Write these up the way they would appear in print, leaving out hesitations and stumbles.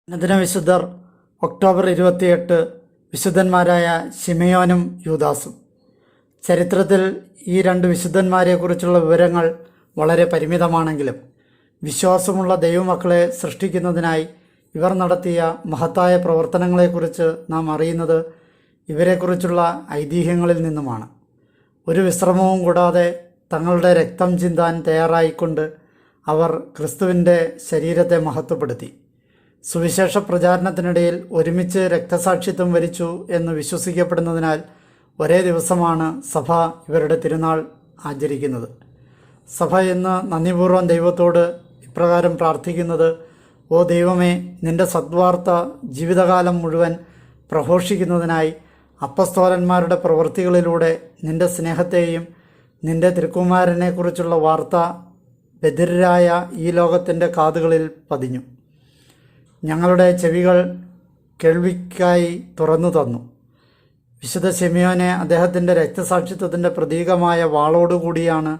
അനുദിന വിശുദ്ധർ ഒക്ടോബർ 28 വിശുദ്ധന്മാരായ ശിമയോനും യൂദാസും. ചരിത്രത്തിൽ ഈ രണ്ട് വിശുദ്ധന്മാരെക്കുറിച്ചുള്ള വിവരങ്ങൾ വളരെ പരിമിതമാണെങ്കിലും വിശ്വാസമുള്ള ദൈവമക്കളെ സൃഷ്ടിക്കുന്നതിനായി ഇവർ നടത്തിയ മഹത്തായ പ്രവർത്തനങ്ങളെക്കുറിച്ച് നാം അറിയുന്നത് ഇവരെക്കുറിച്ചുള്ള ഐതിഹ്യങ്ങളിൽ നിന്നുമാണ്. ഒരു വിശ്രമവും കൂടാതെ തങ്ങളുടെ രക്തം ചിന്താൻ തയ്യാറായിക്കൊണ്ട് അവർ ക്രിസ്തുവിൻ്റെ ശരീരത്തെ മഹത്വപ്പെടുത്തി. സുവിശേഷ പ്രചാരണത്തിനിടയിൽ ഒരുമിച്ച് രക്തസാക്ഷിത്വം വരിച്ചു എന്ന് വിശ്വസിക്കപ്പെടുന്നതിനാൽ ഒരേ ദിവസമാണ് സഭ ഇവരുടെ തിരുനാൾ ആചരിക്കുന്നത്. സഭ ഇന്ന് നന്ദിപൂർവ്വം ദൈവത്തോട് ഇപ്രകാരം പ്രാർത്ഥിക്കുന്നത്: ഓ ദൈവമേ, നിൻ്റെ സദ്വാർത്ത ജീവിതകാലം മുഴുവൻ പ്രഘോഷിക്കുന്നതിനായി അപ്പസ്തോലന്മാരുടെ പ്രവൃത്തികളിലൂടെ നിൻ്റെ സ്നേഹത്തെയും നിൻ്റെ തിരുക്കുമാരനെക്കുറിച്ചുള്ള വാർത്ത ബധിരരായ ഈ ലോകത്തിൻ്റെ കാതുകളിൽ പതിഞ്ഞു. ഞങ്ങളുടെ ചെവികൾ കേൾവിക്കായി തുറന്നു തന്നു. വിശുദ്ധ ശിമയോനെ അദ്ദേഹത്തിൻ്റെ രക്തസാക്ഷിത്വത്തിൻ്റെ പ്രതീകമായ വാളോടുകൂടിയാണ്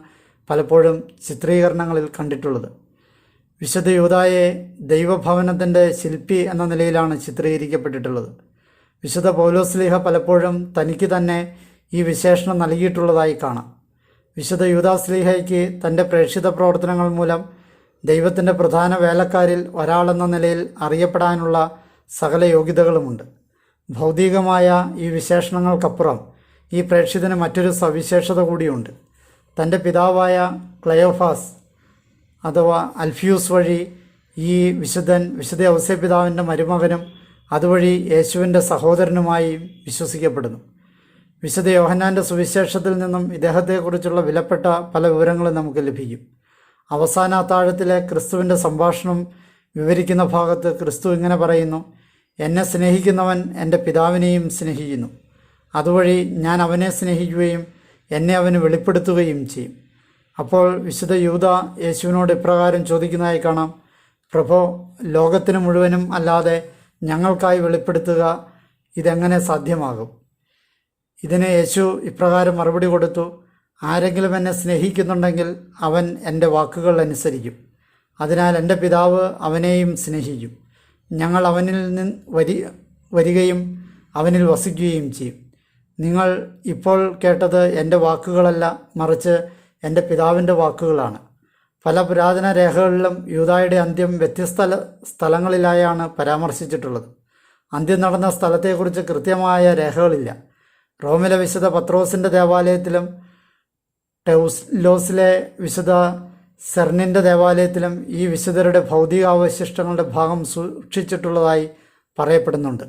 പലപ്പോഴും ചിത്രീകരണങ്ങളിൽ കണ്ടിട്ടുള്ളത്. വിശുദ്ധ യൂദായെ ദൈവഭവനത്തിൻ്റെ ശില്പി എന്ന നിലയിലാണ് ചിത്രീകരിക്കപ്പെട്ടിട്ടുള്ളത്. വിശുദ്ധ പൗലോസ്ലീഹ പലപ്പോഴും തനിക്ക് തന്നെ ഈ വിശേഷണം നൽകിയിട്ടുള്ളതായി കാണാം. വിശുദ്ധ യൂദാസ്ലീഹയ്ക്ക് തൻ്റെ പ്രേക്ഷിത പ്രവർത്തനങ്ങൾ മൂലം ദൈവത്തിൻ്റെ പ്രധാന വേലക്കാരിൽ ഒരാളെന്ന നിലയിൽ അറിയപ്പെടാനുള്ള സകല യോഗ്യതകളുമുണ്ട്. ഭൗതികമായ ഈ വിശേഷണങ്ങൾക്കപ്പുറം ഈ പ്രേക്ഷിതന് മറ്റൊരു സവിശേഷത കൂടിയുണ്ട്. തൻ്റെ പിതാവായ ക്ലയോഫാസ് അഥവാ അൽഫ്യൂസ് വഴി ഈ വിശുദ്ധ ഔസേപ്പിതാവിൻ്റെ മരുമകനും അതുവഴി യേശുവിൻ്റെ സഹോദരനുമായി വിശ്വസിക്കപ്പെടുന്നു. വിശുദ്ധ യോഹന്നാൻ്റെ സുവിശേഷത്തിൽ നിന്നും ഇദ്ദേഹത്തെക്കുറിച്ചുള്ള വിലപ്പെട്ട പല വിവരങ്ങളും നമുക്ക് ലഭിക്കും. അവസാന അത്താഴത്തിലെ ക്രിസ്തുവിൻ്റെ സംഭാഷണം വിവരിക്കുന്ന ഭാഗത്ത് ക്രിസ്തു ഇങ്ങനെ പറയുന്നു: എന്നെ സ്നേഹിക്കുന്നവൻ എൻ്റെ പിതാവിനെയും സ്നേഹിക്കുന്നു. അതുവഴി ഞാൻ അവനെ സ്നേഹിക്കുകയും എന്നെ അവന് വെളിപ്പെടുത്തുകയും ചെയ്യും. അപ്പോൾ വിശുദ്ധ യൂദ യേശുവിനോട് ഇപ്രകാരം ചോദിക്കുന്നതായി കാണാം: പ്രഭോ, ലോകത്തിന് മുഴുവനും അല്ലാതെ ഞങ്ങൾക്കായി വെളിപ്പെടുത്തുക ഇതെങ്ങനെ സാധ്യമാകും? ഇതിന് യേശു ഇപ്രകാരം മറുപടി കൊടുത്തു: ആരെങ്കിലും എന്നെ സ്നേഹിക്കുന്നുണ്ടെങ്കിൽ അവൻ എൻ്റെ വാക്കുകൾ അനുസരിക്കും. അതിനാൽ എൻ്റെ പിതാവ് അവനെയും സ്നേഹിക്കും. ഞങ്ങൾ അവനിൽ വരികയും അവനിൽ വസിക്കുകയും ചെയ്യും. നിങ്ങൾ ഇപ്പോൾ കേട്ടത് എൻ്റെ വാക്കുകളല്ല, മറിച്ച് എൻ്റെ പിതാവിൻ്റെ വാക്കുകളാണ്. പല പുരാതന രേഖകളിലും യൂദായുടെ അന്ത്യം വ്യത്യസ്ത സ്ഥലങ്ങളിലായാണ് പരാമർശിച്ചിട്ടുള്ളത്. അന്ത്യം നടന്ന സ്ഥലത്തെക്കുറിച്ച് കൃത്യമായ രേഖകളില്ല. റോമിലെ വിശുദ്ധ പത്രോസിൻ്റെ ദേവാലയത്തിലും ടൗലോസിലെ വിശുദ്ധ സെർണിൻ്റെ ദേവാലയത്തിലും ഈ വിശുദ്ധരുടെ ഭൗതികാവശിഷ്ടങ്ങളുടെ ഭാഗം സൂക്ഷിച്ചിട്ടുള്ളതായി പറയപ്പെടുന്നുണ്ട്.